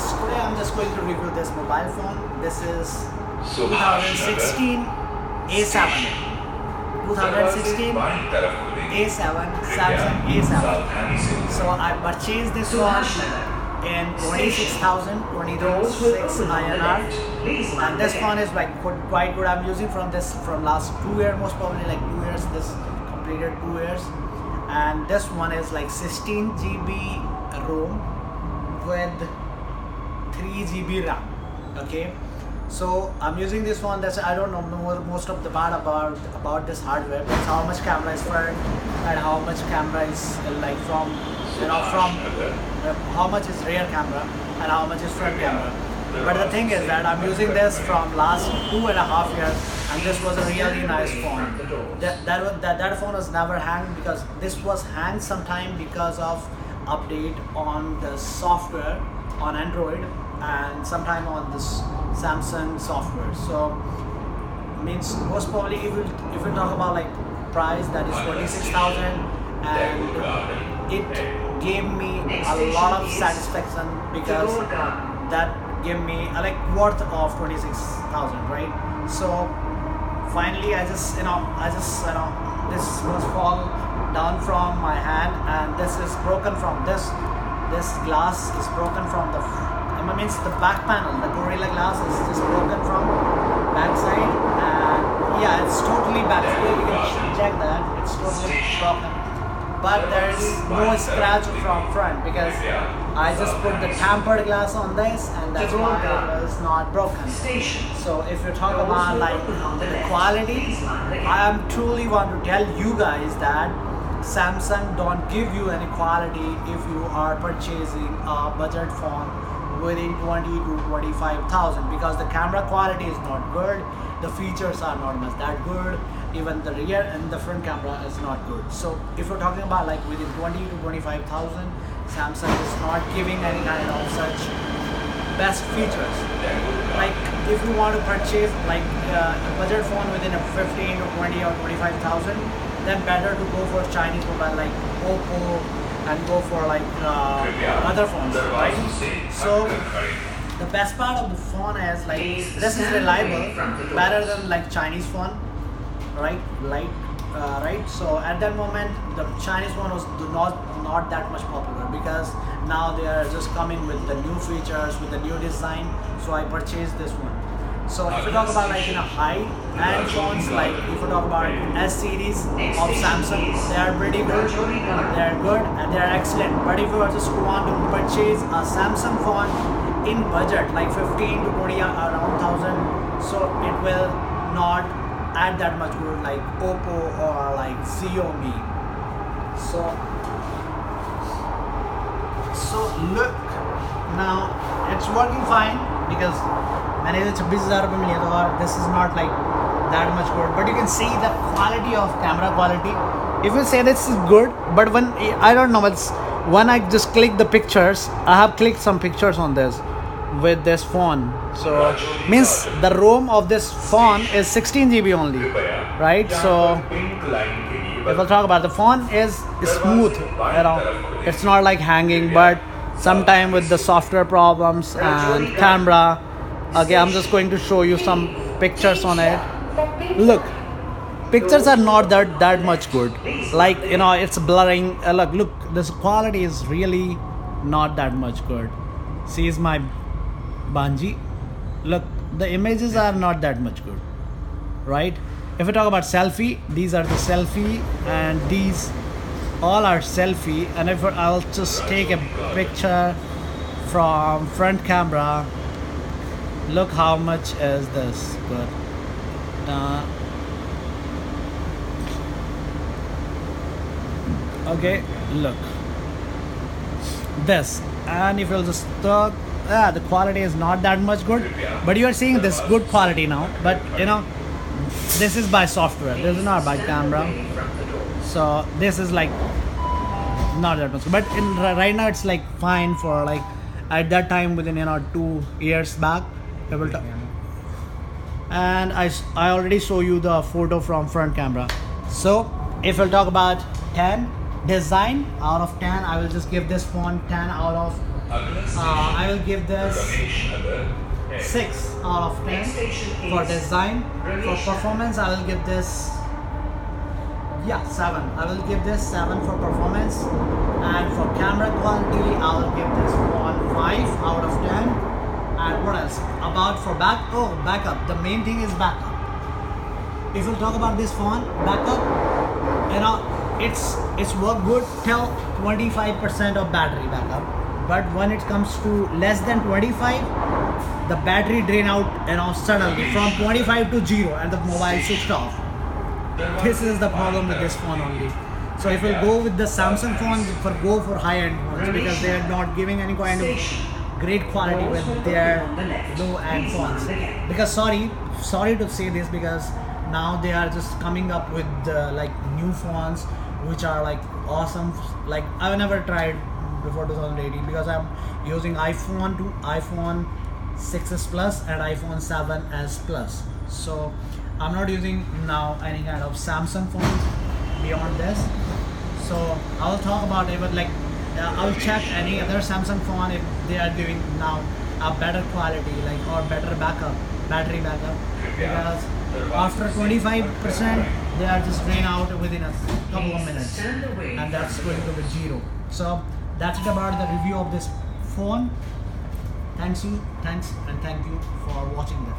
guys, today I'm just going to review this mobile phone. This is 2016 A7. 2016 A7, Samsung A7. So I purchased this one in 26,000, 26 INR, and this phone is like quite good. I'm using from last 2 years, most probably like 2 years. This completed 2 years, and this one is like 16 GB ROM with 3 GB RAM. Okay, so I'm using this one. That's I don't know most of the part about this hardware. That's how much camera is front and how much camera is like from how much is rear camera and how much is front camera. But the thing is that I'm using this from last 2.5 years, and this was a really nice phone. That phone was never hanged, because this was hanged sometime because of update on the software on Android and sometime on this Samsung software. So means most probably if we talk about like price, that is 26,000, and it gave me a lot of satisfaction, because that gave me like worth of 26,000, right? So finally I just this was fall down from my hand, and this is broken from this glass is broken from the back panel. The Gorilla Glass is just broken from back side, and yeah, it's totally back. Here you can check that it's totally broken, but there's no scratch from front, because I just put the tempered glass on this, and that's why it was not broken. So if you talk about like the quality, I am truly want to tell you guys that Samsung don't give you any quality if you are purchasing a budget phone within 20 to 25,000, because the camera quality is not good, the features are not much that good, even the rear and the front camera is not good. So if you're talking about like within 20 to 25,000, Samsung is not giving any kind of such best features. Like if you want to purchase like a budget phone within a 15 or 20 or 25,000, then better to go for Chinese mobile like Oppo and go for like other phones, right? So the best part of the phone is like this is reliable, better than like Chinese phone, right? Right. So at that moment, the Chinese one was not that much popular, because now they are just coming with the new features, with the new design. So I purchased this one. So if you talk about like in a high-end phones, like if you talk about S series of Samsung, they are pretty good. They are good and they are excellent. But if you just want to purchase a Samsung phone in budget, like 15 to 20 around 1,000, so it will not add that much good like Oppo or like Xiaomi. So look, now it's working fine, because मैंने इसे 26,000 रुपये में लिया था, और this is not like that much good, but you can see the quality of camera quality. If you say this is good, but when I don't know, it's when I just click the pictures, I have clicked some pictures on this with this phone. So means the ROM of this phone is 16 GB only, right? So if we'll talk about the phone is smooth, it's not like hanging, but sometime with the software problems and camera. Okay, I'm just going to show you some pictures on it. Look, pictures are not that much good. Like it's blurring. Look, this quality is really not that much good. See, is my Banji. Look, the images are not that much good, right? If we talk about selfie, these are the selfie, and these all are selfie. And if I'll just take a picture from front camera, look how much is this good. Okay, look this, and if you'll just talk, the quality is not that much good, but you are seeing this good quality now. But this is by software, this is not by camera, so this is like not that much. But right now it's like fine for like at that time within 2 years back. And I already show you the photo from front camera. So if we'll talk about 10 design out of 10, I will just give this phone 10 out of I will give this 6 out of 10 for design. For performance, I will give this 7. I will give this 7 for performance, and for camera quality, I will give this one 5 out of 10. And what else? About for backup. The main thing is backup. If you talk about this phone, backup, it's work good till 25% of battery backup. But when it comes to less than 25, the battery drain out suddenly from 25 to 0 and the mobile switched off. This is the problem with this phone only. So if you go with the Samsung phone, go for high-end phones, because they are not giving any kind of great quality with their low-end phones. Because sorry to say this, because now they are just coming up with new phones which are like awesome. Like I've never tried before 2018, because I'm using iPhone 6s Plus and iPhone 7s Plus. So I'm not using now any kind of Samsung phones beyond this. So I'll talk about it, but I'll check any other Samsung phone if they are giving now a better quality, or better battery backup, because after 25% they are just drain out within a couple of minutes, and that's going to be 0. So that's it about the review of this phone. Thank you for watching this.